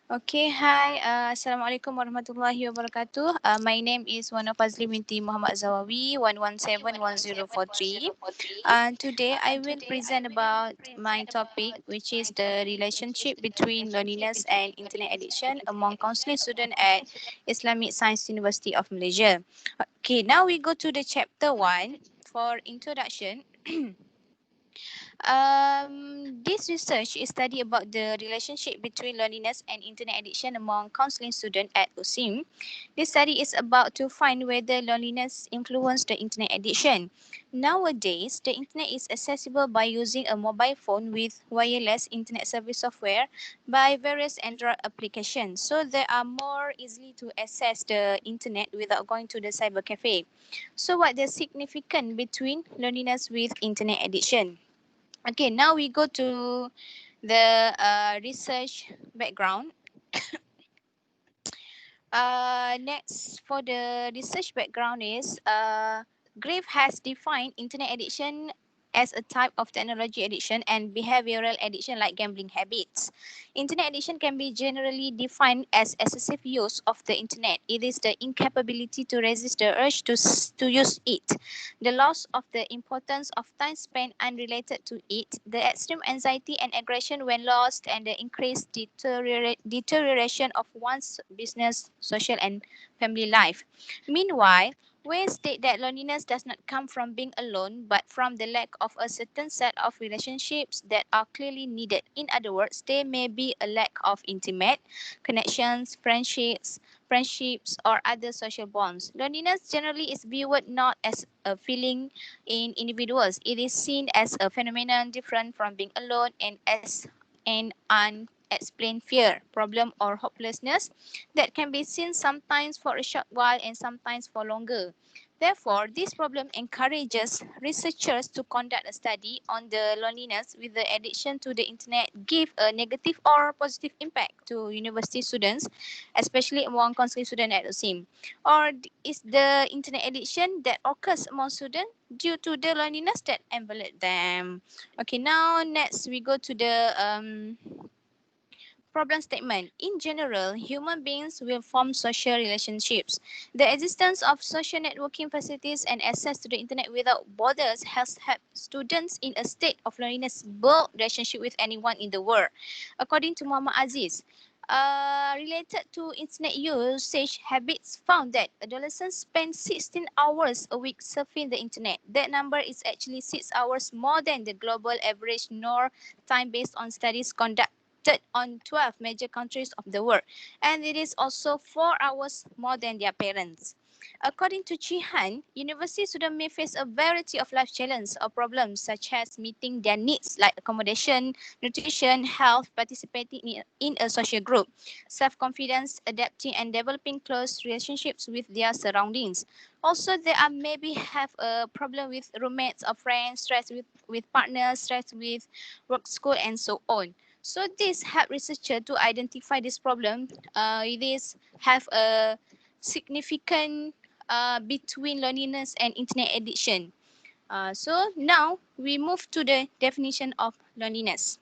Okay, hi. Assalamualaikum warahmatullahi wabarakatuh. My name is FAZLIN binti Muhammad ZAWAWI 1171043. Today I will present about my topic, which is the relationship between loneliness and internet addiction among counselling students at Islamic Science University of Malaysia. Okay, now we go to the chapter 1 for introduction. This research is study about the relationship between loneliness and internet addiction among counselling students at USIM. This study is about to find whether loneliness influence the internet addiction. Nowadays, the internet is accessible by using a mobile phone with wireless internet service software by various Android applications. So they are more easily to access the internet without going to the cyber cafe. So what the significance between loneliness with internet addiction? Okay, now we go to the research background. Next, for the research background is Grave has defined internet addiction as a type of technology addiction and behavioral addiction like gambling habits. Internet addiction can be generally defined as excessive use of the internet. It is the incapability to resist the urge to use it, the loss of the importance of time spent unrelated to it, the extreme anxiety and aggression when lost, and the increased deterioration of one's business, social, and family life. Meanwhile, we state that loneliness does not come from being alone, but from the lack of a certain set of relationships that are clearly needed. In other words, there may be a lack of intimate connections, friendships, or other social bonds. Loneliness generally is viewed not as a feeling in individuals. It is seen as a phenomenon different from being alone and as an unexplained fear, problem, or hopelessness that can be seen sometimes for a short while and sometimes for longer. Therefore, this problem encourages researchers to conduct a study on the loneliness with the addiction to the internet give a negative or positive impact to university students, especially among counseling students at USIM. Or is the internet addiction that occurs among students due to the loneliness that envelop them? Okay, now next we go to the problem statement. In general, human beings will form social relationships. The existence of social networking facilities and access to the internet without borders has helped students in a state of loneliness build relationship with anyone in the world. According to Muhammad Aziz, related to internet usage habits found that adolescents spend 16 hours a week surfing the internet. That number is actually 6 hours more than the global average nor time based on studies conducted on 12 major countries of the world, and it is also 4 hours more than their parents. According to Chihan, university students may face a variety of life challenges or problems such as meeting their needs like accommodation, nutrition, health, participating in a social group, self-confidence, adapting and developing close relationships with their surroundings. Also, they are maybe have a problem with roommates or friends, stress with partners, stress with work, school, and so on. So this help researcher to identify this problem. It is have a significant between loneliness and internet addiction. So now we move to the definition of loneliness.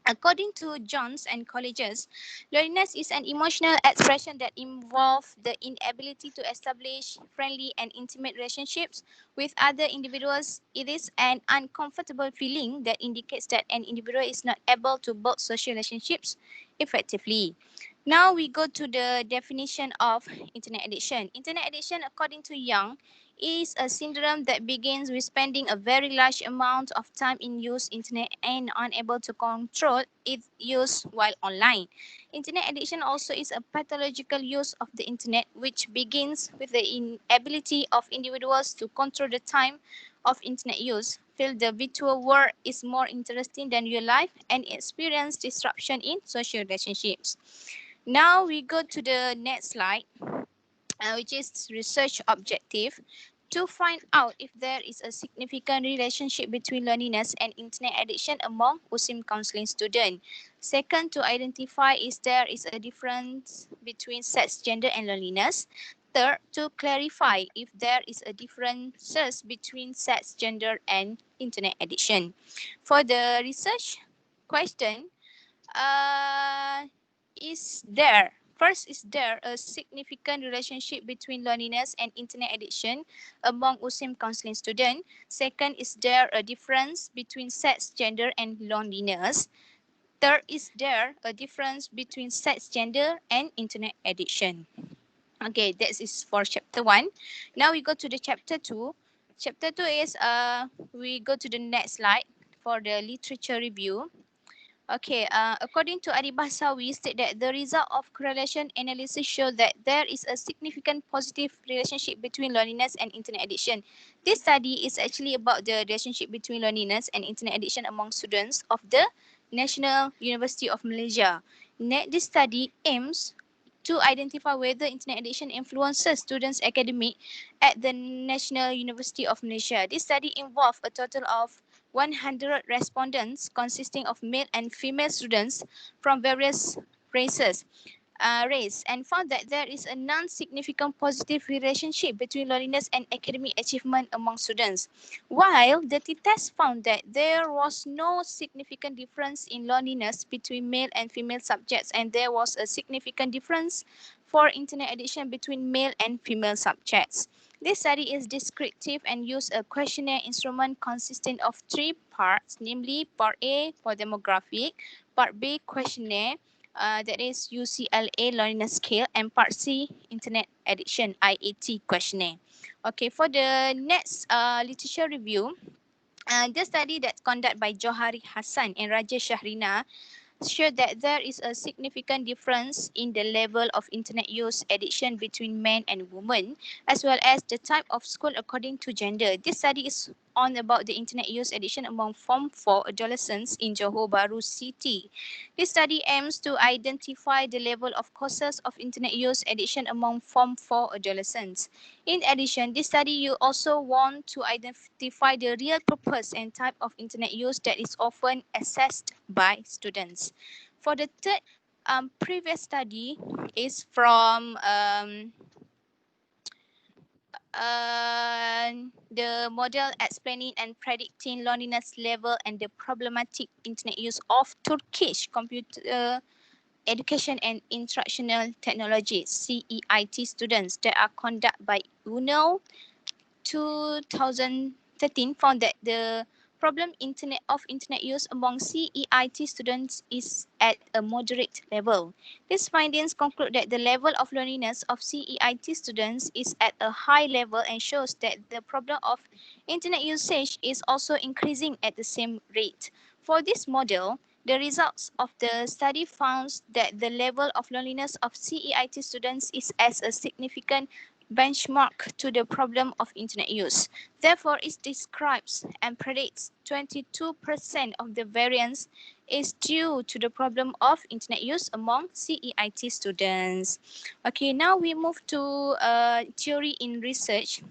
According to Johns and colleges, loneliness is an emotional expression that involves the inability to establish friendly and intimate relationships with other individuals. It is an uncomfortable feeling that indicates that an individual is not able to build social relationships effectively. Now we go to the definition of internet addiction. Internet addiction, according to Young, is a syndrome that begins with spending a very large amount of time in use internet and unable to control its use while online. Internet addiction also is a pathological use of the internet which begins with the inability of individuals to control the time of internet use, feel the virtual world is more interesting than real life, and experience disruption in social relationships. Now we go to the next slide, which is research objective to find out if there is a significant relationship between loneliness and internet addiction among USIM counseling students. Second, to identify if there is a difference between sex, gender, and loneliness. Third, to clarify if there is a differences between sex, gender, and internet addiction. For the research question, uh, is there? First, is there a significant relationship between loneliness and internet addiction among USIM counseling students? Second, is there a difference between sex, gender, and loneliness? Third, is there a difference between sex, gender, and internet addiction? Okay, that is for chapter 1. Now we go to the chapter 2. Chapter 2 is we go to the next slide for the literature review. Okay, according to Adibahsawi, state that the result of correlation analysis show that there is a significant positive relationship between loneliness and internet addiction. This study is actually about the relationship between loneliness and internet addiction among students of the National University of Malaysia. This study aims to identify whether internet addiction influences students' academic at the National University of Malaysia. This study involved a total of 100 respondents consisting of male and female students from various races and found that there is a non-significant positive relationship between loneliness and academic achievement among students. While the test found that there was no significant difference in loneliness between male and female subjects, and there was a significant difference for internet addiction between male and female subjects. This study is descriptive and used a questionnaire instrument consisting of 3 parts, namely Part A for demographic, Part B questionnaire, that is UCLA loneliness scale, and Part C internet addiction IAT questionnaire. Okay, for the next literature review, the study that's conducted by Johari Hassan and Raja Shahrina showed that there is a significant difference in the level of internet use addiction between men and women, as well as the type of school according to gender. This study is on about the internet use addiction among Form 4 adolescents in Johor Bahru City. This study aims to identify the level of causes of internet use addiction among Form 4 adolescents. In addition, this study you also want to identify the real purpose and type of internet use that is often assessed by students. For the third previous study is from the model explaining and predicting loneliness level and the problematic internet use of Turkish computer education and instructional technology CEIT students that are conducted by UNO 2013 found that the problem of internet use among CEIT students is at a moderate level. These findings conclude that the level of loneliness of CEIT students is at a high level and shows that the problem of internet usage is also increasing at the same rate. For this model, the results of the study found that the level of loneliness of CEIT students is as a significant benchmark to the problem of internet use. Therefore, it describes and predicts 22% of the variance is due to the problem of internet use among CEIT students. Okay, now we move to theory in research.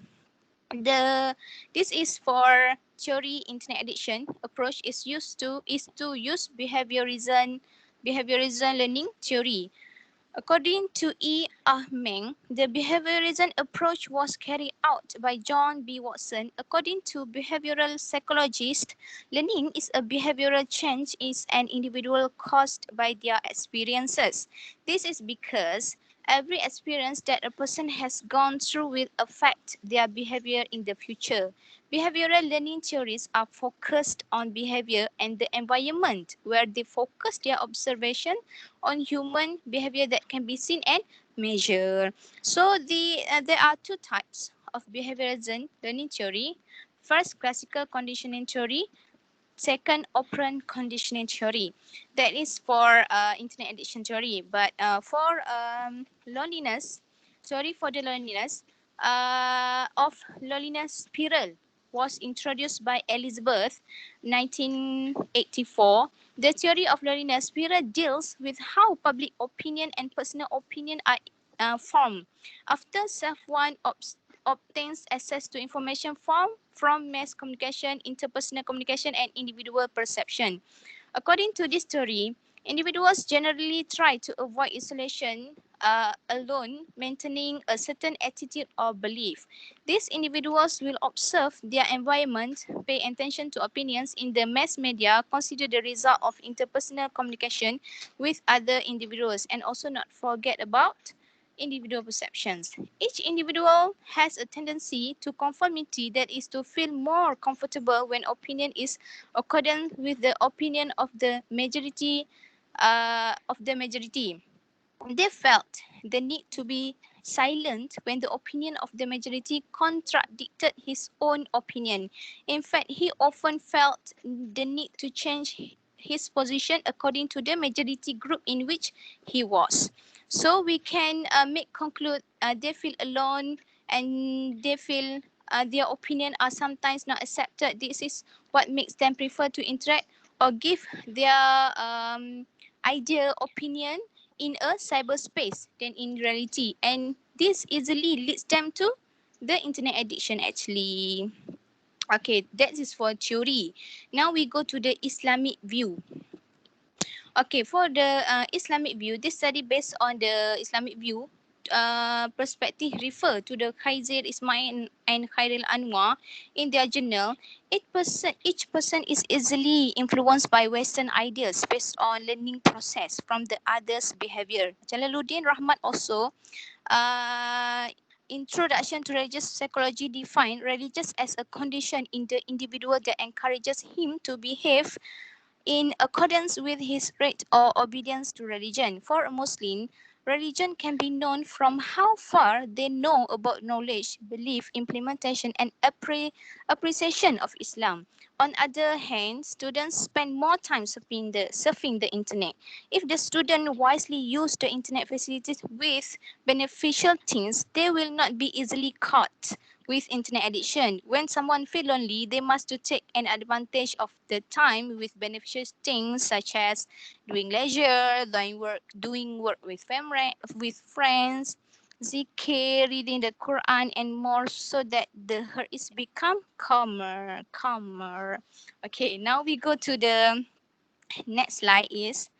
This is for theory internet addiction approach is to use behaviorism learning theory. According to E. Ah Meng, the behaviorism approach was carried out by John B. Watson. According to behavioral psychologists, learning is a behavioral change is an individual caused by their experiences. This is because every experience that a person has gone through will affect their behavior in the future. Behavioral learning theories are focused on behavior and the environment, where they focus their observation on human behavior that can be seen and measured. So there are 2 types of behaviorism learning theory. First, classical conditioning theory. Second, operant conditioning theory. That is for internet addiction theory. But for loneliness, theory for the loneliness of loneliness spiral was introduced by Elizabeth, 1984. The theory of loneliness spiral deals with how public opinion and personal opinion are formed after someone obtains access to information from mass communication, interpersonal communication, and individual perception. According to this theory, Individuals generally try to avoid isolation alone, maintaining a certain attitude or belief. These individuals will observe their environment, pay attention to opinions in the mass media, consider the result of interpersonal communication with other individuals, and also not forget about individual perceptions. Each individual has a tendency to conformity, that is to feel more comfortable when opinion is accordant with the opinion of the majority. They felt the need to be silent when the opinion of the majority contradicted his own opinion. In fact, he often felt the need to change his position according to the majority group in which he was. So we can make conclude they feel alone, and they feel their opinion are sometimes not accepted. This is what makes them prefer to interact or give their idea, opinion in a cyberspace than in reality, and this easily leads them to the internet addiction actually. Okay, that is for theory. Now we go to the Islamic view. Okay, for the Islamic view, this study based on the Islamic view perspective refer to the Khaizir Ismail and Khairil Anwar in their journal. Each person is easily influenced by Western ideas based on learning process from the other's behavior. Jalaluddin Rahmat also Introduction to Religious Psychology define religious as a condition in the individual that encourages him to behave in accordance with his faith or obedience to religion. For a Muslim, religion can be known from how far they know about knowledge, belief, implementation, and appreciation of Islam. On the other hand, students spend more time surfing the internet. If the student wisely use the internet facilities with beneficial things, they will not be easily caught with internet addiction. When someone feel lonely, they must to take an advantage of the time with beneficial things such as doing leisure, doing work with friends, zikir, reading the Quran, and more, so that the heart is become calmer. Okay, now we go to the next slide is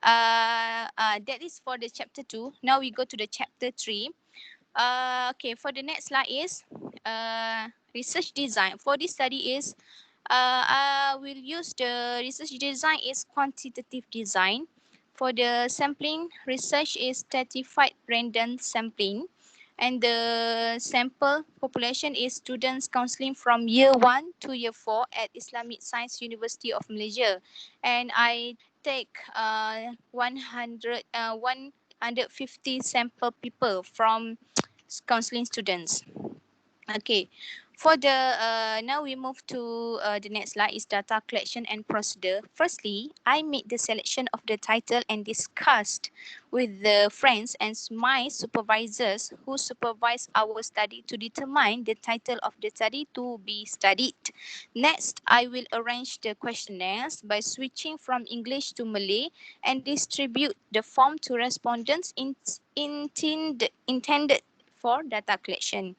that is for the chapter 2. Now we go to the chapter 3. Okay, for the next slide is research design. For this study is I will use the research design is quantitative design. For the sampling, research is stratified random sampling. And the sample population is students counseling from year 1 to year 4 at Islamic Science University of Malaysia. And I take 150 sample people from counseling students. Okay, for the now we move to the next slide is data collection and procedure. Firstly, I made the selection of the title and discussed with the friends and my supervisors who supervise our study to determine the title of the study to be studied. Next, I will arrange the questionnaires by switching from English to Malay and distribute the form to respondents intended for data collection.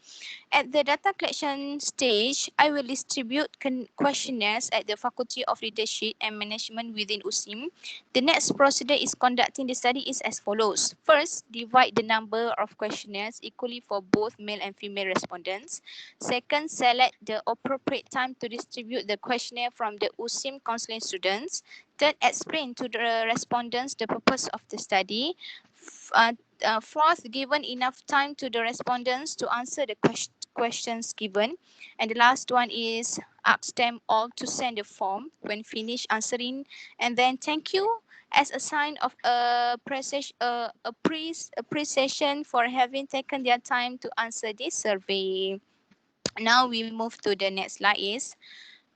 At the data collection stage, I will distribute questionnaires at the Faculty of Leadership and Management within USIM. The next procedure is conducting the study is as follows. First, divide the number of questionnaires equally for both male and female respondents. Second, select the appropriate time to distribute the questionnaire from the USIM counseling students. Third, explain to the respondents the purpose of the study. Fourth, given enough time to the respondents to answer the questions given. And the last one is ask them all to send a form when finished answering, and then thank you as a sign of appreciation for having taken their time to answer this survey. Now we move to the next slide is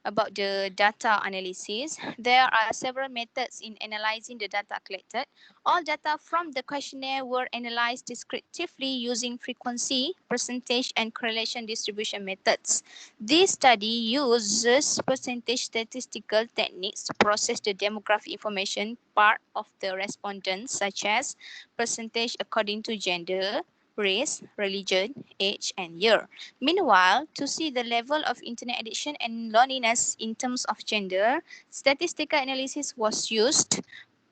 about the data analysis. There are several methods in analyzing the data collected. All data from the questionnaire were analyzed descriptively using frequency, percentage, and correlation distribution methods. This study uses percentage statistical techniques to process the demographic information part of the respondents, such as percentage according to gender, race, religion, age, and year. Meanwhile, to see the level of internet addiction and loneliness in terms of gender, statistical analysis was used.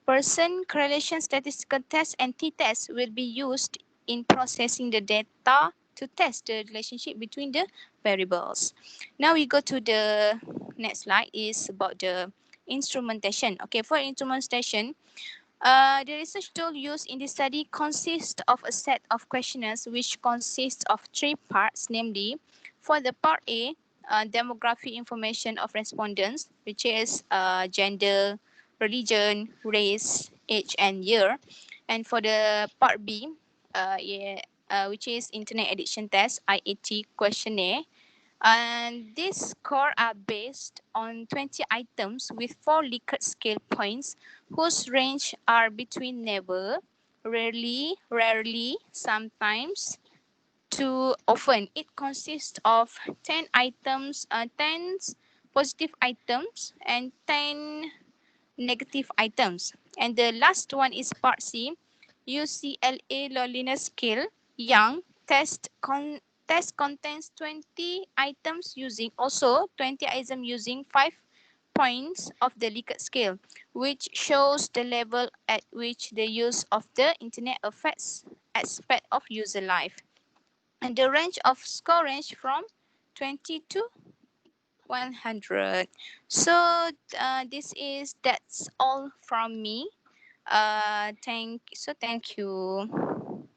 Person correlation statistical test and t-test will be used in processing the data to test the relationship between the variables. Now we go to the next slide is about the instrumentation. Okay, for instrumentation, the research tool used in this study consists of a set of questionnaires which consists of three parts, namely, for the part A, demographic information of respondents, which is gender, religion, race, age, and year. And for the part B, which is Internet Addiction Test, IAT questionnaire, and these scores are based on 20 items with 4 Likert scale points whose range are between never, rarely, rarely, sometimes, to often. It consists of 10 items, 10 positive items and 10 negative items. And the last one is part C, UCLA loneliness scale, young, test contains 20 items using also 20 items using 5 points of the Likert scale, which shows the level at which the use of the internet affects aspect of user life. And the range of score range from 20 to 100. So that's all from me. Thank you.